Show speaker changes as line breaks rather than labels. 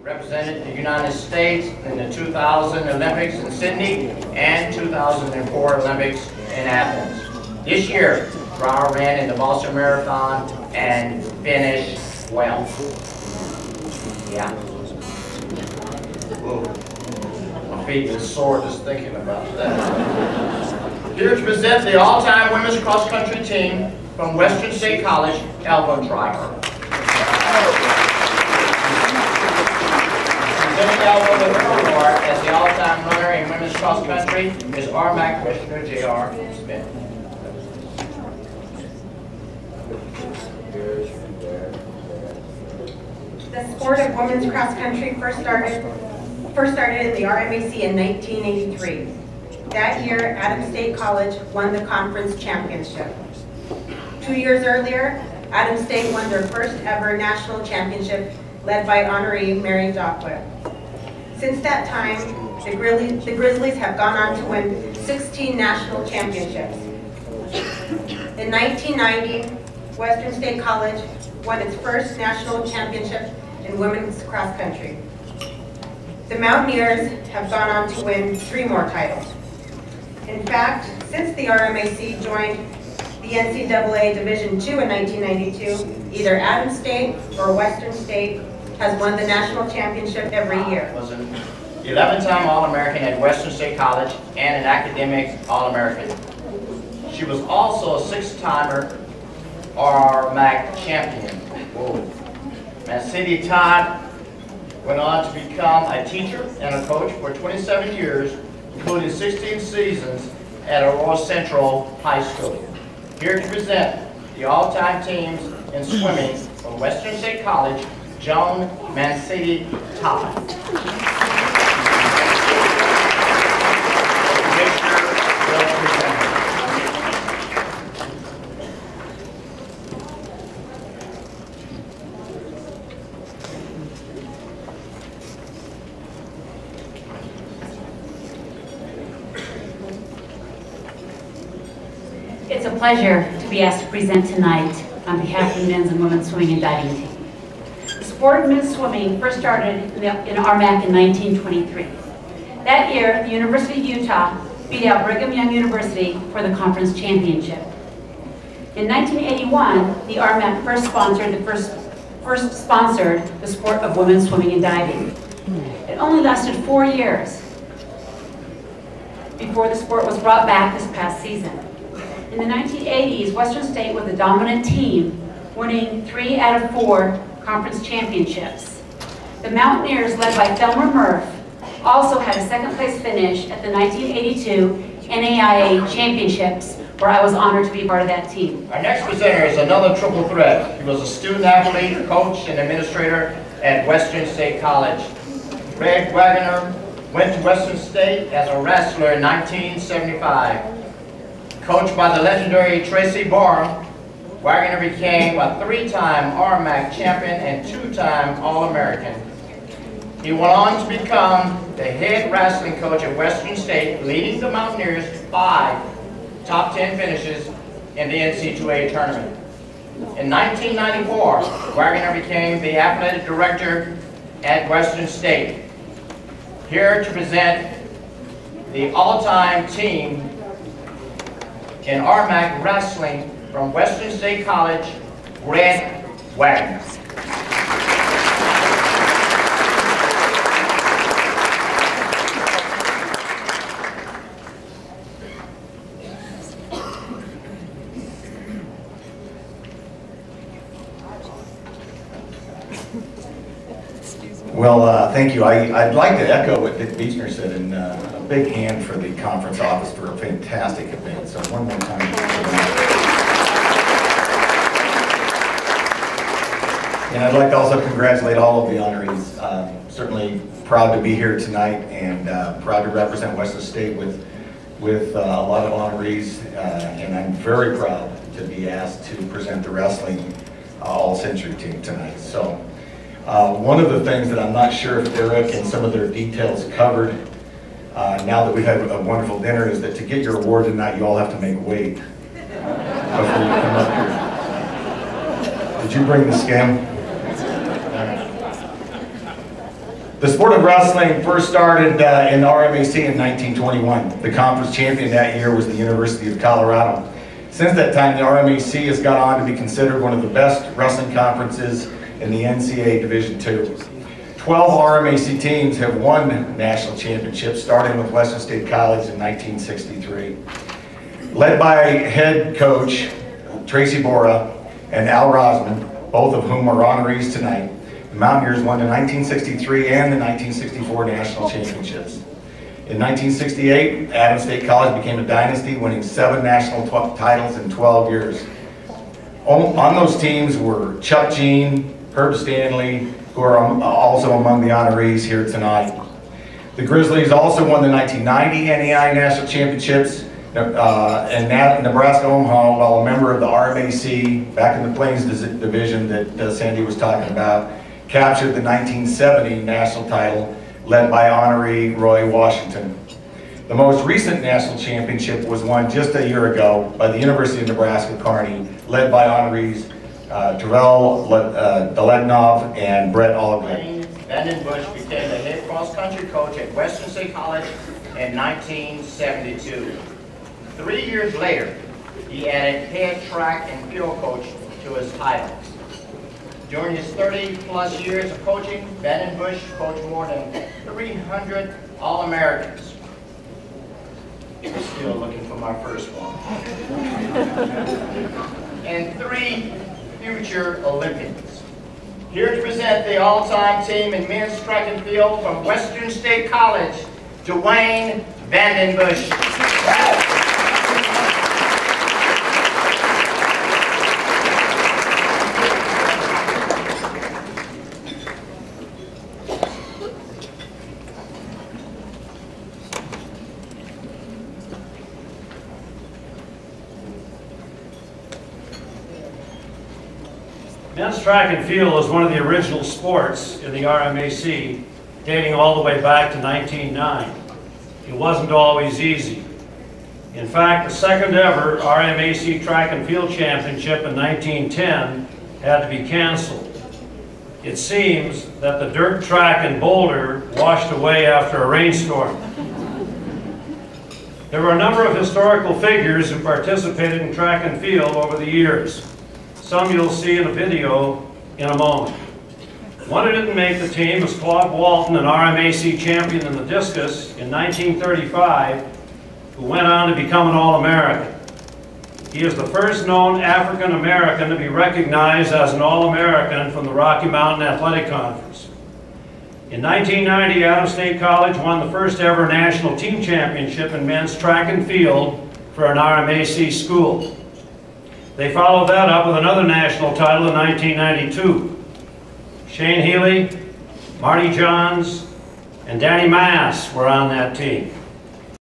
represented the United States in the 2000 Olympics in Sydney and 2004 Olympics in Athens. This year, Dryer ran in the Boston Marathon and finished well. Yeah. Ooh. My feet is sore just thinking about that. Here to present the all-time women's cross-country team from Western State College, Elva Dryer. Presenting Elva with the award as the all-time runner in women's cross-country is RMAC Commissioner J.R. Smith.
The sport of women's cross-country first started in the RMAC in 1983. That year, Adams State College won the conference championship. 2 years earlier, Adams State won their first ever national championship led by honoree Mary Dockwit. Since that time, the Grizzlies have gone on to win 16 national championships. In 1990, Western State College won its first national championship in women's cross country. The Mountaineers have gone on to win 3 more titles. In fact, since the RMAC joined the NCAA Division II in 1992, either Adams State or Western State has won the national championship every year.
Was an 11-time All-American at Western State College and an academic All-American. She was also a 6-timer RMAC champion. Whoa. Mancini-Todd went on to become a teacher and a coach for 27 years, including 16 seasons at Aurora Central High School. Here to present the all-time teams in swimming from Western State College, Joan Mancini-Todd.
It's a pleasure to be asked to present tonight on behalf of the men's and women's swimming and diving team. The sport of men's swimming first started in RMAC in 1923. That year, the University of Utah beat out Brigham Young University for the conference championship. In 1981, the RMAC first sponsored the sport of women's swimming and diving. It only lasted 4 years before the sport was brought back this past season. In the 1980s, Western State was the dominant team, winning 3 out of 4 conference championships. The Mountaineers, led by Thelma Murph, also had a second-place finish at the 1982 NAIA Championships, where I was honored to be part of that team.
Our next presenter is another triple threat. He was a student athlete, coach, and administrator at Western State College. Waggoner went to Western State as a wrestler in 1975. Coached by the legendary Tracy Barham, Waggoner became a 3-time RMAC champion and 2-time All-American. He went on to become the head wrestling coach at Western State, leading the Mountaineers to 5 top 10 finishes in the NCAA tournament. In 1994, Waggoner became the athletic director at Western State. Here to present the all-time team in RMAC wrestling from Western State College, Red Waggoner.
Well, thank you. I'd like to echo what Dick Beechner said, and a big hand for the conference office for a fantastic event. So one more time. And I'd like to also congratulate all of the honorees. Certainly proud to be here tonight, and proud to represent Western State with a lot of honorees. And I'm very proud to be asked to present the wrestling all-century team tonight. So. One of the things that I'm not sure if Eric and some of their details covered now that we've had a wonderful dinner is that to get your award tonight, you all have to make weight before you come up here. Did you bring the skim? The sport of wrestling first started in the RMAC in 1921. The conference champion that year was the University of Colorado. Since that time, the RMAC has gone on to be considered one of the best wrestling conferences in the NCAA Division II. 12 RMAC teams have won national championships, starting with Western State College in 1963. Led by head coach Tracy Bora and Al Rosman, both of whom are honorees tonight, the Mountaineers won the 1963 and the 1964 national championships. In 1968, Adams State College became a dynasty, winning 7 national titles in 12 years. On those teams were Chuck Jean, Herb Stanley, who are also among the honorees here tonight. The Grizzlies also won the 1990 NEI National Championships, and Nebraska Omaha, while a member of the RMAC, back in the Plains Division that Sandy was talking about, captured the 1970 national title, led by honoree Roy Washington. The most recent national championship was won just a year ago by the University of Nebraska-Kearney, led by honorees Terrell Delednov and Brett Algren.
Vandenbusche became the head cross-country coach at Western State College in 1972. 3 years later, he added head track and field coach to his title. During his 30-plus years of coaching, Vandenbusche coached more than 300 All-Americans. I'm still looking for my first one. And 3 future Olympians. Here to present the all-time team in men's track and field from Western State College, Duane Vandenbusche.
Men's track and field is one of the original sports in the RMAC, dating all the way back to 1909. It wasn't always easy. In fact, the second ever RMAC track and field championship in 1910 had to be canceled. It seems that the dirt track in Boulder washed away after a rainstorm. There were a number of historical figures who participated in track and field over the years. Some you'll see in a video in a moment. One who didn't make the team was Claude Walton, an RMAC champion in the discus in 1935, who went on to become an All-American. He is the first known African-American to be recognized as an All-American from the Rocky Mountain Athletic Conference. In 1990, Adams State College won the first ever national team championship in men's track and field for an RMAC school. They followed that up with another national title in 1992. Shane Healy, Marty Johns, and Danny Mass were on that team.